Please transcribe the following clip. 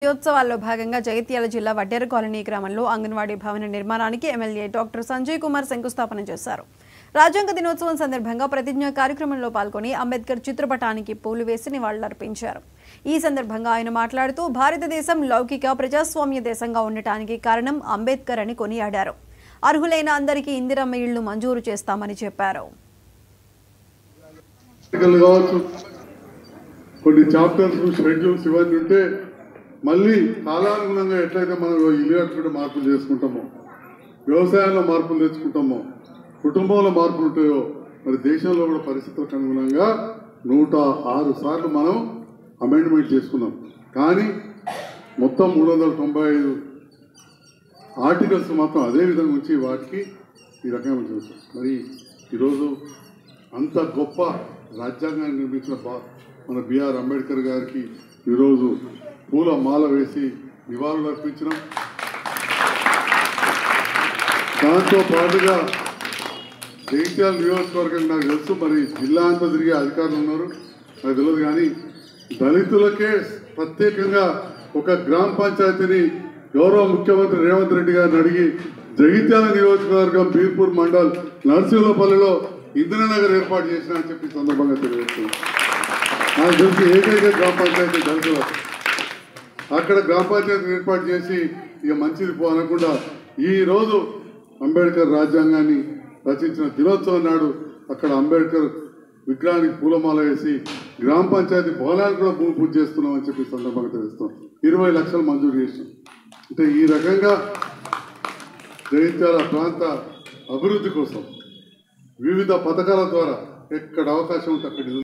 యోత్సవాల్లో భాగంగా జగిత్యాల జిల్లా వడ్డేరు కాలనీ గ్రామంలో అంగన్వాడీ భవన నిర్మాణానికి ఎమ్మెల్యే డాక్టర్ సంజయ్ కుమార్ శంకుస్థాపన చేశారు. రాజ్యాంగ దినోత్సవం సందర్భంగా ప్రతిజ్ఞ కార్యక్రమంలో పాల్గొని అంబేద్కర్ చిత్రపటానికి పూలు వేసి నివాళులర్పించారు. ఈ సందర్భంగా ఆయన మాట్లాడుతూ భారతదేశం లౌకిక ప్రజాస్వామ్య దేశంగా ఉండటానికి కారణం అంబేద్కర్ అని కొనియాడారు. అర్హులైన అందరికీ ఇందిరమ్మ ఇళ్లు మంజూరు చేస్తామని చెప్పారు. కొన్ని చాప్టర్స్ షెడ్యూల్స్ ఇవన్నీ ఉంటే మళ్ళీ కాలానుగుణంగా ఎట్లయితే మనం ఇల్లు కట్టుకుంటే మార్పులు చేసుకుంటామో, వ్యవసాయంలో మార్పులు తెచ్చుకుంటామో, కుటుంబంలో మార్పులు ఉంటాయో, మరి దేశంలో కూడా పరిస్థితులకు అనుగుణంగా 106 సార్లు మనం అమెండ్మెంట్ చేసుకున్నాం. కానీ మొత్తం 395 ఆర్టికల్స్ మాత్రం అదే విధంగా ఉంచి వాటికి ఈ రకంగా చూస్తాం. మరి ఈరోజు అంత గొప్ప రాజ్యాంగాన్ని నిర్మించిన మన బిఆర్ అంబేద్కర్ గారికి ఈరోజు పూల మాల వేసి నివాళులు అర్పించడం, దాంతో పాటుగా జగిత్యాల నియోజకవర్గం నాకు తెలుసు, మరి జిల్లా అంతా తిరిగే అధికారులు ఉన్నారు నాకు తెలియదు, కానీ దళితులకే ప్రత్యేకంగా ఒక గ్రామ పంచాయతీని గౌరవ ముఖ్యమంత్రి రేవంత్ రెడ్డి గారిని అడిగి జగిత్యాల నియోజకవర్గం బీర్పూర్ మండల్ నర్సింహపల్లిలో ఇంద్రనగర్ ఏర్పాటు చేసిన అని చెప్పి సందర్భంగా తెలియజేస్తున్నాను. నాకు తెలిసి ఏకైక గ్రామ పంచాయతీ దళితులు అక్కడ గ్రామ పంచాయతీ ఏర్పాటు చేసి ఇక మంచిది పో అనకుండా ఈరోజు అంబేద్కర్ రాజ్యాంగాన్ని రచించిన దినోత్సవం నాడు అక్కడ అంబేద్కర్ విగ్రహానికి పూలమాల వేసి గ్రామ పంచాయతీ భవనానికి కూడా భూమి పూజ చేస్తున్నామని చెప్పి సందర్భంగా తెలుస్తాం. 20 లక్షలు మంజూరు చేసినాం. అంటే ఈ రకంగా జగిత్యాల ప్రాంత అభివృద్ధి కోసం వివిధ పథకాల ద్వారా ఎక్కడ అవకాశం ఉంటే అక్కడ